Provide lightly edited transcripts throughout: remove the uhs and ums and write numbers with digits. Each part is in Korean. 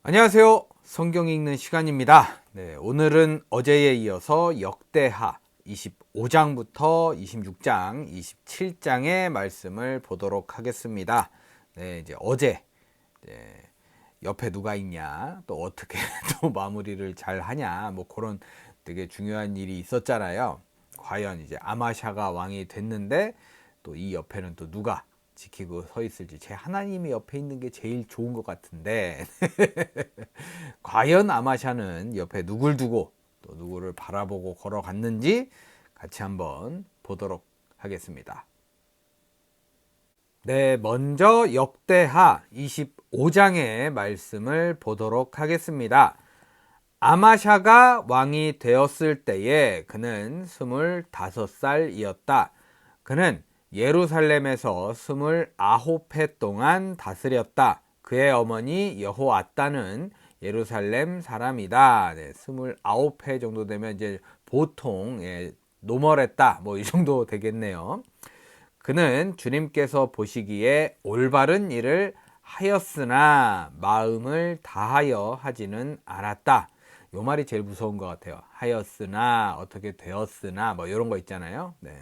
안녕하세요. 성경 읽는 시간입니다. 네, 오늘은 어제에 이어서 역대하 25장부터 26장, 27장의 말씀을 보도록 하겠습니다. 네, 이제 어제 옆에 누가 있냐, 또 어떻게 또 마무리를 잘 하냐, 뭐 그런 되게 중요한 일이 있었잖아요. 과연 이제 아마샤가 왕이 됐는데 또 이 옆에는 또 누가 지키고 서 있을지, 제 하나님이 옆에 있는 게 제일 좋은 것 같은데 과연 아마샤는 옆에 누굴 두고 또 누구를 바라보고 걸어갔는지 같이 한번 보도록 하겠습니다. 네, 먼저 역대하 25장의 말씀을 보도록 하겠습니다. 아마샤가 왕이 되었을 때에 그는 25살이었다. 그는 예루살렘에서 29해 동안 다스렸다. 그의 어머니 여호아따는 예루살렘 사람이다. 네, 29해 정도 되면 이제 보통 노멀했다. 뭐 이 정도 되겠네요. 그는 주님께서 보시기에 올바른 일을 하였으나 마음을 다하여 하지는 않았다. 요 말이 제일 무서운 것 같아요. 하였으나, 어떻게 되었으나, 뭐 이런 거 있잖아요. 네.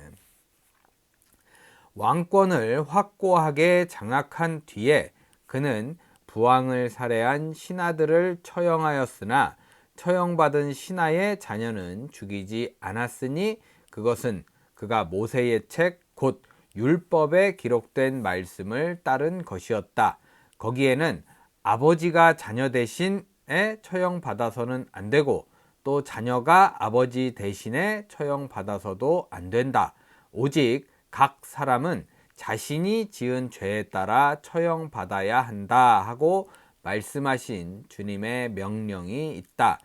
왕권을 확고하게 장악한 뒤에 그는 부왕을 살해한 신하들을 처형하였으나 처형받은 신하의 자녀는 죽이지 않았으니 그것은 그가 모세의 책 곧 율법에 기록된 말씀을 따른 것이었다. 거기에는 아버지가 자녀 대신에 처형받아서는 안 되고 또 자녀가 아버지 대신에 처형받아서도 안 된다. 오직 각 사람은 자신이 지은 죄에 따라 처형받아야 한다 하고 말씀하신 주님의 명령이 있다.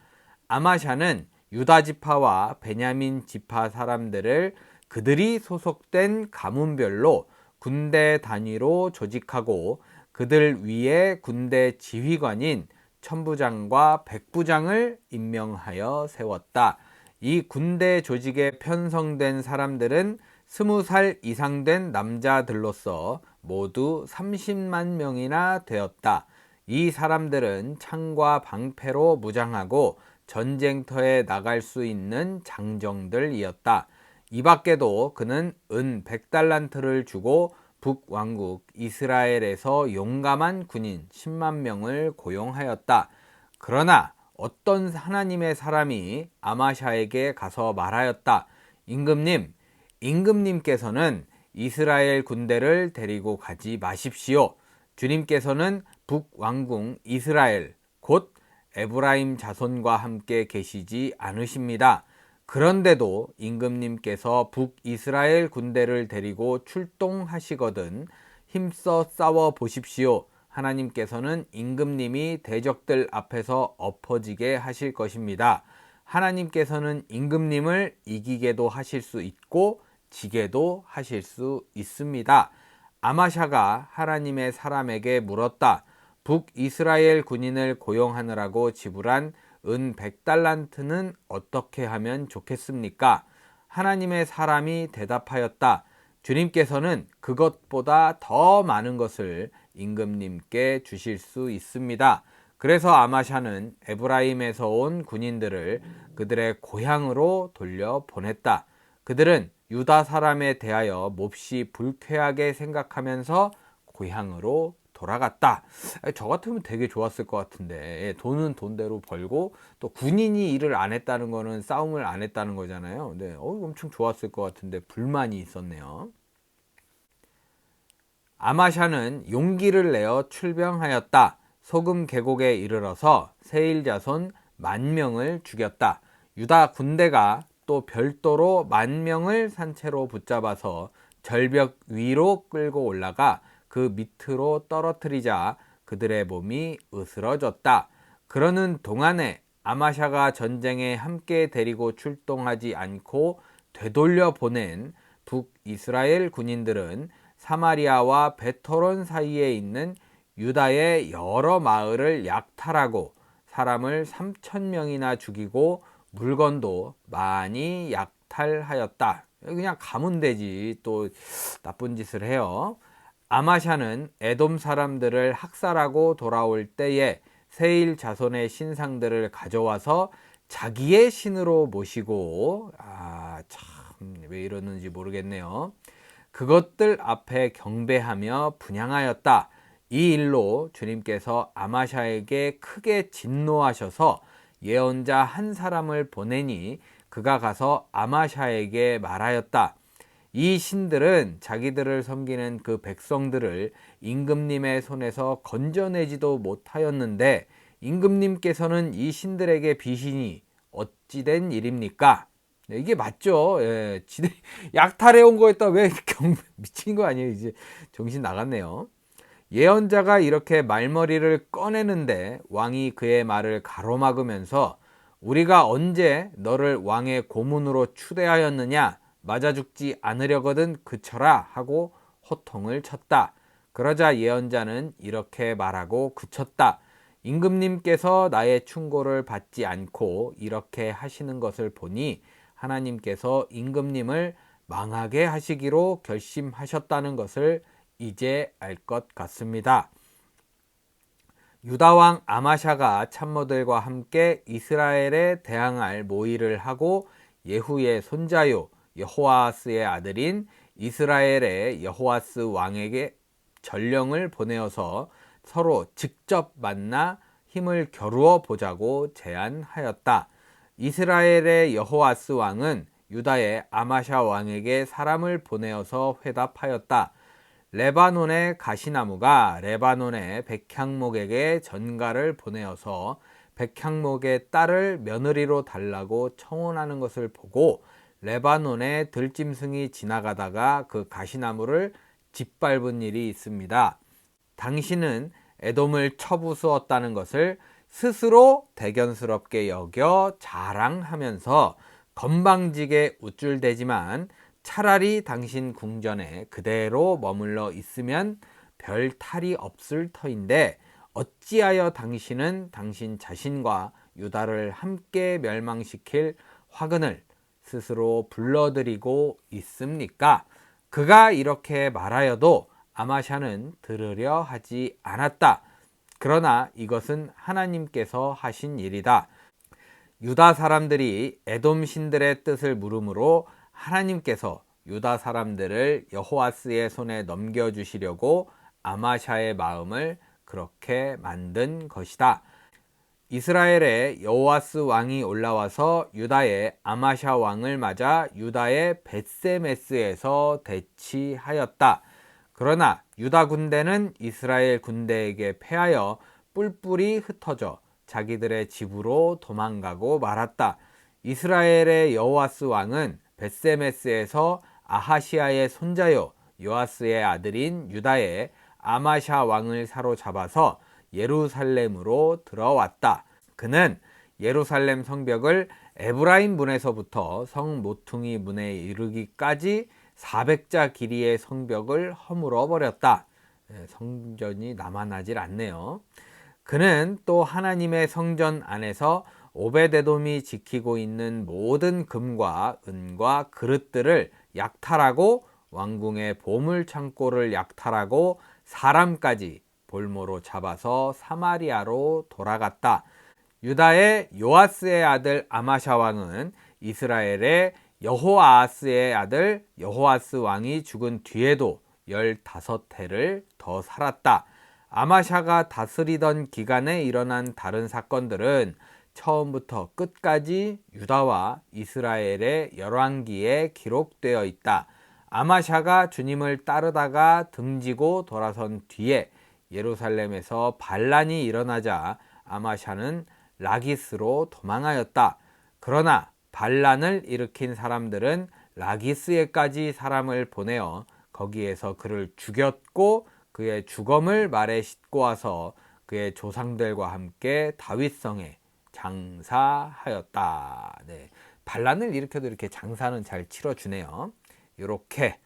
아마샤는 유다 지파와 베냐민 지파 사람들을 그들이 소속된 가문별로 군대 단위로 조직하고 그들 위에 군대 지휘관인 천부장과 백부장을 임명하여 세웠다. 이 군대 조직에 편성된 사람들은 20살 이상 된 남자들로서 모두 30만 명이나 되었다. 이 사람들은 창과 방패로 무장하고 전쟁터에 나갈 수 있는 장정들이었다. 이 밖에도 그는 은 100달란트를 주고 북왕국 이스라엘에서 용감한 군인 10만 명을 고용하였다. 그러나 어떤 하나님의 사람이 아마샤에게 가서 말하였다. 임금님께서는 이스라엘 군대를 데리고 가지 마십시오. 주님께서는 북왕궁 이스라엘 곧 에브라임 자손과 함께 계시지 않으십니다. 그런데도 임금님께서 북이스라엘 군대를 데리고 출동하시거든 힘써 싸워 보십시오. 하나님께서는 임금님이 대적들 앞에서 엎어지게 하실 것입니다. 하나님께서는 임금님을 이기게도 하실 수 있고 지게도 하실 수 있습니다. 아마샤가 하나님의 사람에게 물었다. 북이스라엘 군인을 고용하느라고 지불한 은 100달란트는 어떻게 하면 좋겠습니까? 하나님의 사람이 대답하였다. 주님께서는 그것보다 더 많은 것을 임금님께 주실 수 있습니다. 그래서 아마샤는 에브라임에서 온 군인들을 그들의 고향으로 돌려보냈다. 그들은 유다 사람에 대하여 몹시 불쾌하게 생각하면서 고향으로 돌아갔다. 저 같으면 되게 좋았을 것 같은데, 돈은 돈대로 벌고 또 군인이 일을 안 했다는 거는 싸움을 안 했다는 거잖아요. 네, 엄청 좋았을 것 같은데 불만이 있었네요. 아마샤는 용기를 내어 출병하였다. 소금 계곡에 이르러서 세일 자손 10,000명을 죽였다. 유다 군대가 또 별도로 10,000명을 산채로 붙잡아서 절벽 위로 끌고 올라가 그 밑으로 떨어뜨리자 그들의 몸이 으스러졌다. 그러는 동안에 아마샤가 전쟁에 함께 데리고 출동하지 않고 되돌려 보낸 북이스라엘 군인들은 사마리아와 베토론 사이에 있는 유다의 여러 마을을 약탈하고 사람을 3,000명이나 죽이고 물건도 많이 약탈하였다. 그냥 가면 되지. 또 나쁜 짓을 해요. 아마샤는 에돔 사람들을 학살하고 돌아올 때에 세일 자손의 신상들을 가져와서 자기의 신으로 모시고, 참 왜 이러는지 모르겠네요. 그것들 앞에 경배하며 분향하였다. 이 일로 주님께서 아마샤에게 크게 진노하셔서 예언자 한 사람을 보내니 그가 가서 아마샤에게 말하였다. 이 신들은 자기들을 섬기는 그 백성들을 임금님의 손에서 건져내지도 못하였는데 임금님께서는 이 신들에게 비신이 어찌된 일입니까? 네, 이게 맞죠. 예, 약탈해 온 거였다. 왜 미친 거 아니에요? 이제 정신 나갔네요. 예언자가 이렇게 말머리를 꺼내는데 왕이 그의 말을 가로막으면서 우리가 언제 너를 왕의 고문으로 추대하였느냐? 맞아 죽지 않으려거든 그쳐라 하고 호통을 쳤다. 그러자 예언자는 이렇게 말하고 그쳤다. 임금님께서 나의 충고를 받지 않고 이렇게 하시는 것을 보니 하나님께서 임금님을 망하게 하시기로 결심하셨다는 것을 이제 알 것 같습니다. 유다왕 아마샤가 참모들과 함께 이스라엘에 대항할 모의를 하고 예후의 손자요 여호아스의 아들인 이스라엘의 여호아스 왕에게 전령을 보내어서 서로 직접 만나 힘을 겨루어 보자고 제안하였다. 이스라엘의 여호아스 왕은 유다의 아마샤 왕에게 사람을 보내어서 회답하였다. 레바논의 가시나무가 레바논의 백향목에게 전가를 보내어서 백향목의 딸을 며느리로 달라고 청혼하는 것을 보고 레바논의 들짐승이 지나가다가 그 가시나무를 짓밟은 일이 있습니다. 당신은 에돔을 쳐부수었다는 것을 스스로 대견스럽게 여겨 자랑하면서 건방지게 우쭐대지만 차라리 당신 궁전에 그대로 머물러 있으면 별 탈이 없을 터인데 어찌하여 당신은 당신 자신과 유다를 함께 멸망시킬 화근을 스스로 불러들이고 있습니까? 그가 이렇게 말하여도 아마샤는 들으려 하지 않았다. 그러나 이것은 하나님께서 하신 일이다. 유다 사람들이 에돔 신들의 뜻을 물음으로 하나님께서 유다 사람들을 여호아스의 손에 넘겨주시려고 아마샤의 마음을 그렇게 만든 것이다. 이스라엘의 여호아스 왕이 올라와서 유다의 아마샤 왕을 맞아 유다의 벳세메스에서 대치하였다. 그러나 유다 군대는 이스라엘 군대에게 패하여 뿔뿔이 흩어져 자기들의 집으로 도망가고 말았다. 이스라엘의 여호아스 왕은 벳세메스에서 아하시아의 손자요 요아스의 아들인 유다의 아마샤 왕을 사로잡아서 예루살렘으로 들어왔다. 그는 예루살렘 성벽을 에브라임 문에서부터 성 모퉁이 문에 이르기까지 400자 길이의 성벽을 허물어 버렸다. 성전이 남아나질 않네요. 그는 또 하나님의 성전 안에서 오베데돔이 지키고 있는 모든 금과 은과 그릇들을 약탈하고 왕궁의 보물 창고를 약탈하고 사람까지 볼모로 잡아서 사마리아로 돌아갔다. 유다의 요아스의 아들 아마샤 왕은 이스라엘의 여호아스의 아들 여호아스 왕이 죽은 뒤에도 15해를 더 살았다. 아마샤가 다스리던 기간에 일어난 다른 사건들은 처음부터 끝까지 유다와 이스라엘의 열왕기에 기록되어 있다. 아마샤가 주님을 따르다가 등지고 돌아선 뒤에 예루살렘에서 반란이 일어나자 아마샤는 라기스로 도망하였다. 그러나 반란을 일으킨 사람들은 라기스에까지 사람을 보내어 거기에서 그를 죽였고 그의 주검을 말에 싣고 와서 그의 조상들과 함께 다윗성에 장사하였다. 네, 반란을 일으켜도 이렇게 장사는 잘 치러주네요. 이렇게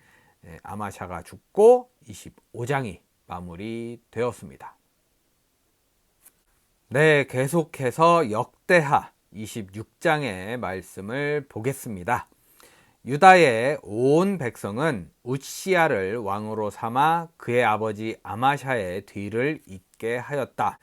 아마샤가 죽고 25장이 마무리되었습니다. 네, 계속해서 역대하 26장의 말씀을 보겠습니다. 유다의 온 백성은 우시야를 왕으로 삼아 그의 아버지 아마샤의 뒤를 잇게 하였다.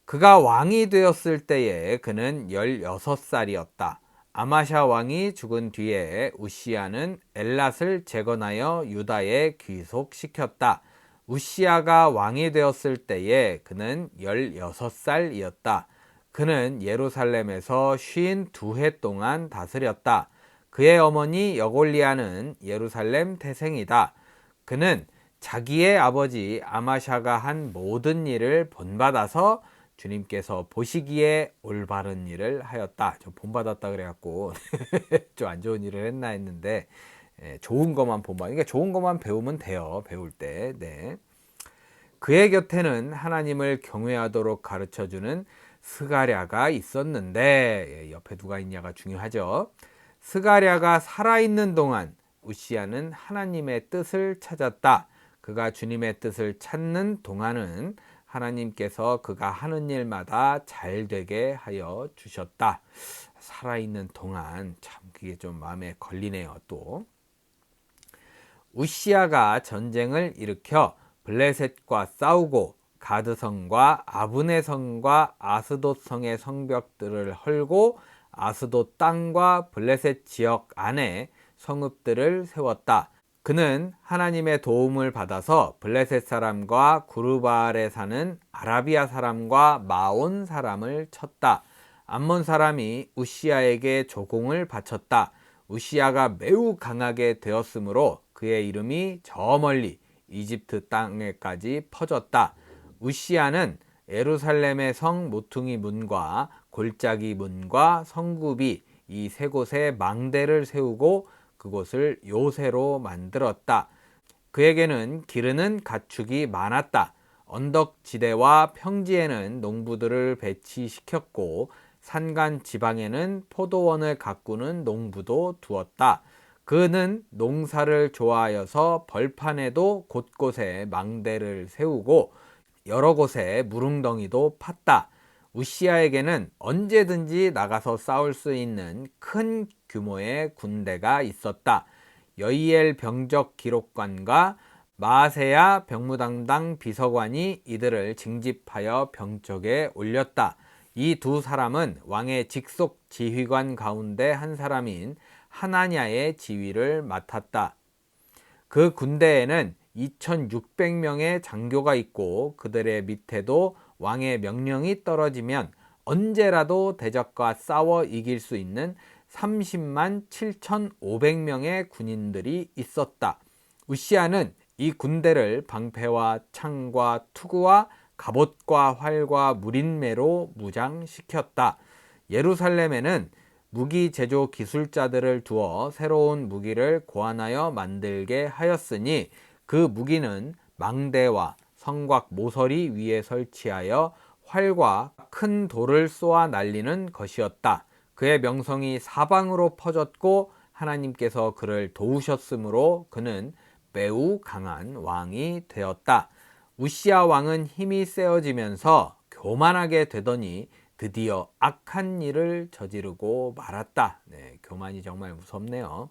그가 왕이 되었을 때에 그는 16살이었다. 아마샤 왕이 죽은 뒤에 우시야는 엘랏을 재건하여 유다에 귀속시켰다. 우시야가 왕이 되었을 때에 그는 16살이었다. 그는 예루살렘에서 52해 동안 다스렸다. 그의 어머니 여골리아는 예루살렘 태생이다. 그는 자기의 아버지 아마샤가 한 모든 일을 본받아서 주님께서 보시기에 올바른 일을 하였다. 좀 본받았다 그래갖고 좀 안 좋은 일을 했나 했는데 좋은 것만 본받. 그러니까 좋은 것만 배우면 돼요. 배울 때. 네. 그의 곁에는 하나님을 경외하도록 가르쳐주는 스가랴가 있었는데 옆에 누가 있냐가 중요하죠. 스가랴가 살아있는 동안 우시야는 하나님의 뜻을 찾았다. 그가 주님의 뜻을 찾는 동안은 하나님께서 그가 하는 일마다 잘 되게 하여 주셨다. 살아있는 동안 참 그게 좀 마음에 걸리네요. 또 우시야가 전쟁을 일으켜 블레셋과 싸우고 가드성과 아브네 성과 아스돗 성의 성벽들을 헐고 아스돗 땅과 블레셋 지역 안에 성읍들을 세웠다. 그는 하나님의 도움을 받아서 블레셋 사람과 구르바알에 사는 아라비아 사람과 마온 사람을 쳤다. 암몬 사람이 우시야에게 조공을 바쳤다. 우시야가 매우 강하게 되었으므로 그의 이름이 저 멀리 이집트 땅에까지 퍼졌다. 우시야는 예루살렘의 성 모퉁이 문과 골짜기 문과 성굽이 이 세 곳에 망대를 세우고 그곳을 요새로 만들었다. 그에게는 기르는 가축이 많았다. 언덕지대와 평지에는 농부들을 배치시켰고 산간 지방에는 포도원을 가꾸는 농부도 두었다. 그는 농사를 좋아하여서 벌판에도 곳곳에 망대를 세우고 여러 곳에 무릉덩이도 팠다. 우시야에게는 언제든지 나가서 싸울 수 있는 큰 규모의 군대가 있었다. 여이엘 병적 기록관과 마아세야 병무당당 비서관이 이들을 징집하여 병적에 올렸다. 이 두 사람은 왕의 직속 지휘관 가운데 한 사람인 하나냐의 지휘를 맡았다. 그 군대에는 2600명의 장교가 있고 그들의 밑에도 왕의 명령이 떨어지면 언제라도 대적과 싸워 이길 수 있는 30만 7,500명의 군인들이 있었다. 우시야는 이 군대를 방패와 창과 투구와 갑옷과 활과 무린매로 무장시켰다. 예루살렘에는 무기 제조 기술자들을 두어 새로운 무기를 고안하여 만들게 하였으니 그 무기는 망대와 성곽 모서리 위에 설치하여 활과 큰 돌을 쏘아 날리는 것이었다. 그의 명성이 사방으로 퍼졌고 하나님께서 그를 도우셨으므로 그는 매우 강한 왕이 되었다. 우시야 왕은 힘이 세어지면서 교만하게 되더니 드디어 악한 일을 저지르고 말았다. 네, 교만이 정말 무섭네요.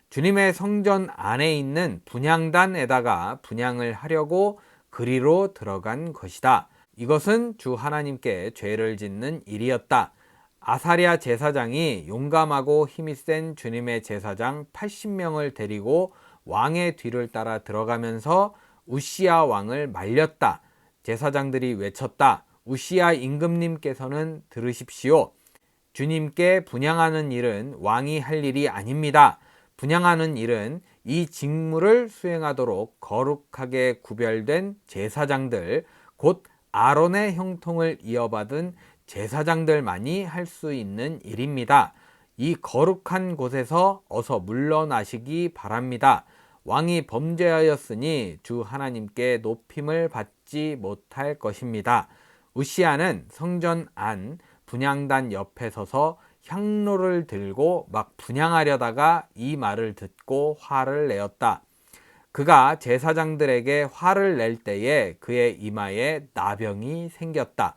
주님의 성전 안에 있는 분향단에다가 분향을 하려고 그리로 들어간 것이다. 이것은 주 하나님께 죄를 짓는 일이었다. 아사랴 제사장이 용감하고 힘이 센 주님의 제사장 80명을 데리고 왕의 뒤를 따라 들어가면서 우시야 왕을 말렸다. 제사장들이 외쳤다. 우시야 임금님께서는 들으십시오. 주님께 분향하는 일은 왕이 할 일이 아닙니다. 분향하는 일은 이 직무를 수행하도록 거룩하게 구별된 제사장들, 곧 아론의 형통을 이어받은 제사장들만이 할 수 있는 일입니다. 이 거룩한 곳에서 어서 물러나시기 바랍니다. 왕이 범죄하였으니 주 하나님께 높임을 받지 못할 것입니다. 우시야는 성전 안 분향단 옆에 서서 향로를 들고 막 분향하려다가 이 말을 듣고 화를 내었다. 그가 제사장들에게 화를 낼 때에 그의 이마에 나병이 생겼다.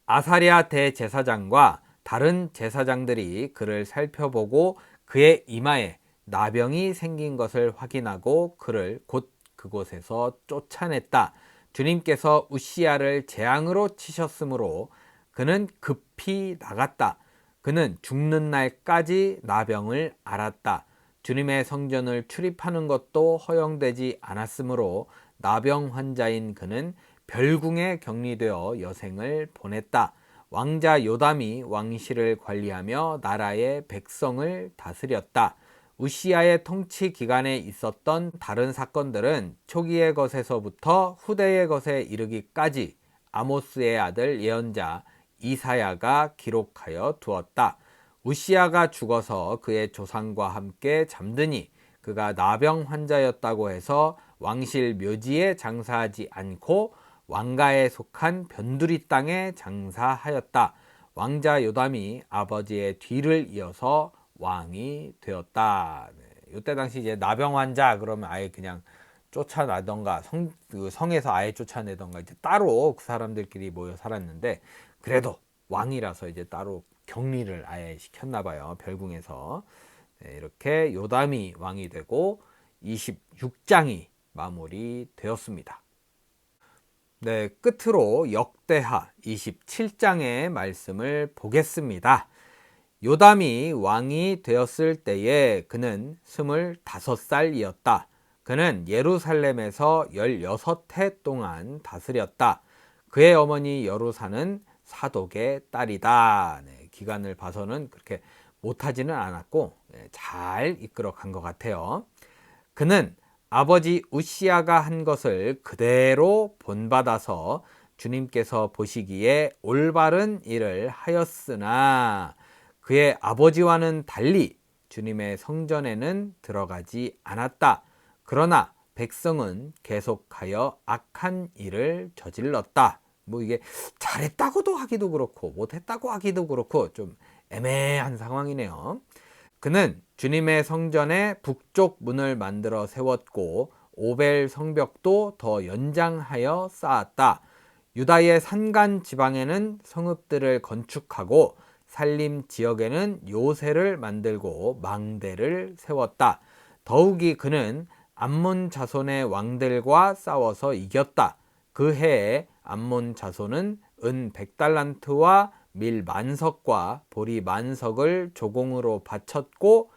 아사랴 대제사장과 다른 제사장들이 그를 살펴보고 그의 이마에 나병이 생긴 것을 확인하고 그를 곧 그곳에서 쫓아냈다. 주님께서 우시야를 재앙으로 치셨으므로 그는 급히 나갔다. 그는 죽는 날까지 나병을 앓았다. 주님의 성전을 출입하는 것도 허용되지 않았으므로 나병 환자인 그는 별궁에 격리되어 여생을 보냈다. 왕자 요담이 왕실을 관리하며 나라의 백성을 다스렸다. 우시야의 통치 기간에 있었던 다른 사건들은 초기의 것에서부터 후대의 것에 이르기까지 아모스의 아들 예언자 이사야가 기록하여 두었다. 우시야가 죽어서 그의 조상과 함께 잠드니 그가 나병 환자였다고 해서 왕실 묘지에 장사하지 않고 왕가에 속한 변두리 땅에 장사하였다. 왕자 요담이 아버지의 뒤를 이어서 왕이 되었다. 네, 이때 당시 이제 나병 환자 그러면 아예 그냥 쫓아나던가 성에서 아예 쫓아내던가 이제 따로 그 사람들끼리 모여 살았는데 그래도 왕이라서 이제 따로 격리를 아예 시켰나 봐요. 별궁에서. 네, 이렇게 요담이 왕이 되고 26장이 마무리되었습니다. 네, 끝으로 역대하 27장의 말씀을 보겠습니다. 요담이 왕이 되었을 때에 그는 25살이었다. 그는 예루살렘에서 16해 동안 다스렸다. 그의 어머니 여루사는 사독의 딸이다. 네, 기간을 봐서는 그렇게 못하지는 않았고 잘 이끌어 간 것 같아요. 그는 아버지 우시야가 한 것을 그대로 본받아서 주님께서 보시기에 올바른 일을 하였으나 그의 아버지와는 달리 주님의 성전에는 들어가지 않았다. 그러나 백성은 계속하여 악한 일을 저질렀다. 뭐 이게 잘했다고도 하기도 그렇고 못했다고 하기도 그렇고 좀 애매한 상황이네요. 그는 주님의 성전의 북쪽 문을 만들어 세웠고 오벨 성벽도 더 연장하여 쌓았다. 유다의 산간 지방에는 성읍들을 건축하고 산림 지역에는 요새를 만들고 망대를 세웠다. 더욱이 그는 암몬 자손의 왕들과 싸워서 이겼다. 그 해에 암몬 자손은 은 100달란트와 밀 만석과 보리 만석을 조공으로 바쳤고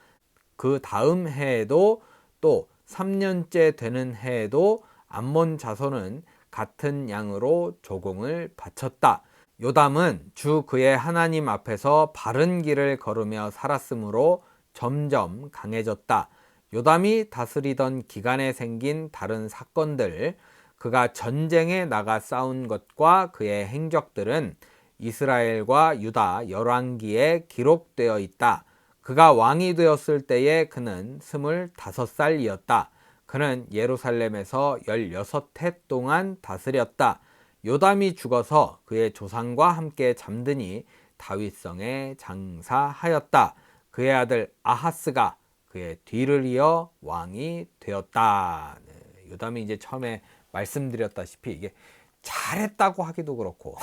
그 다음 해에도 또 3년째 되는 해에도 암몬 자손은 같은 양으로 조공을 바쳤다. 요담은 주 그의 하나님 앞에서 바른 길을 걸으며 살았으므로 점점 강해졌다. 요담이 다스리던 기간에 생긴 다른 사건들, 그가 전쟁에 나가 싸운 것과 그의 행적들은 이스라엘과 유다 열왕기에 기록되어 있다. 그가 왕이 되었을 때에 그는 25살이었다. 그는 예루살렘에서 16해 동안 다스렸다. 요담이 죽어서 그의 조상과 함께 잠드니 다윗성에 장사하였다. 그의 아들 아하스가 그의 뒤를 이어 왕이 되었다. 네, 요담이 이제 처음에 말씀드렸다시피 이게 잘했다고 하기도 그렇고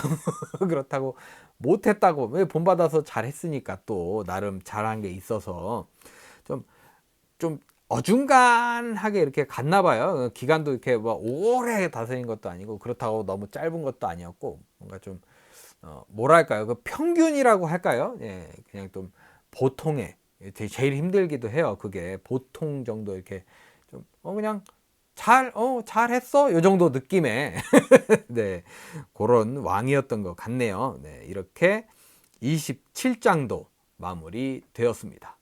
그렇다고 못했다고, 왜 본받아서 잘했으니까 또 나름 잘한 게 있어서 좀 어중간하게 이렇게 갔나 봐요. 기간도 이렇게 뭐 오래 다스린 것도 아니고 그렇다고 너무 짧은 것도 아니었고 뭔가 좀 뭐랄까요, 그 평균이라고 할까요? 예, 그냥 좀 보통의, 제일 힘들기도 해요. 그게 보통 정도 이렇게 좀 그냥 잘했어 요 정도 느낌의 네, 그런 왕이었던 것 같네요. 네, 이렇게 27장도 마무리되었습니다.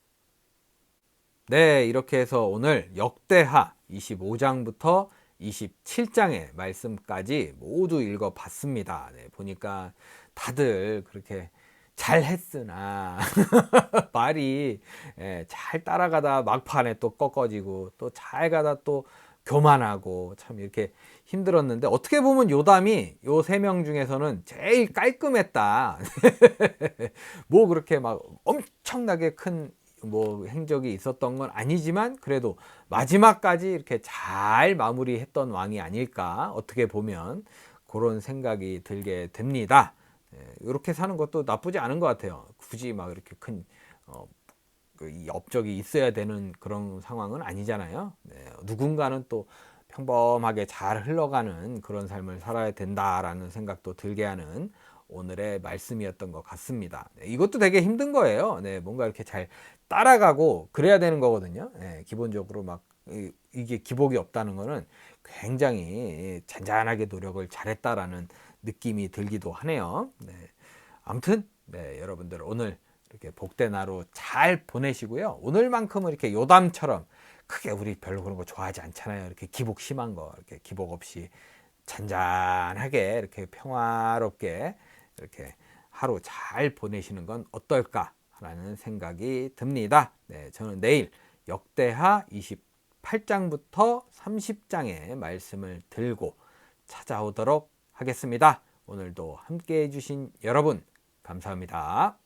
네, 이렇게 해서 오늘 역대하 25장부터 27장의 말씀까지 모두 읽어봤습니다. 네, 보니까 다들 그렇게 잘했으나 말이 잘 따라가다 막판에 또 꺾어지고 또 잘 가다 또 교만하고 참 이렇게 힘들었는데, 어떻게 보면 요담이 요 세 명 중에서는 제일 깔끔했다. 뭐 그렇게 막 엄청나게 큰 뭐 행적이 있었던 건 아니지만 그래도 마지막까지 이렇게 잘 마무리했던 왕이 아닐까, 어떻게 보면 그런 생각이 들게 됩니다. 이렇게 사는 것도 나쁘지 않은 것 같아요. 굳이 막 이렇게 큰 이 업적이 있어야 되는 그런 상황은 아니잖아요. 네, 누군가는 또 평범하게 잘 흘러가는 그런 삶을 살아야 된다라는 생각도 들게 하는 오늘의 말씀이었던 것 같습니다. 네, 이것도 되게 힘든 거예요. 네, 뭔가 이렇게 잘 따라가고 그래야 되는 거거든요. 네, 기본적으로 막 이게 기복이 없다는 거는 굉장히 잔잔하게 노력을 잘했다라는 느낌이 들기도 하네요. 네, 아무튼 네, 여러분들 오늘 이렇게 복된 하루 잘 보내시고요. 오늘만큼은 이렇게 요담처럼 크게 우리 별로 그런 거 좋아하지 않잖아요. 이렇게 기복 심한 거, 이렇게 기복 없이 잔잔하게 이렇게 평화롭게 이렇게 하루 잘 보내시는 건 어떨까라는 생각이 듭니다. 네, 저는 내일 역대하 28장부터 30장의 말씀을 들고 찾아오도록 하겠습니다. 오늘도 함께 해주신 여러분 감사합니다.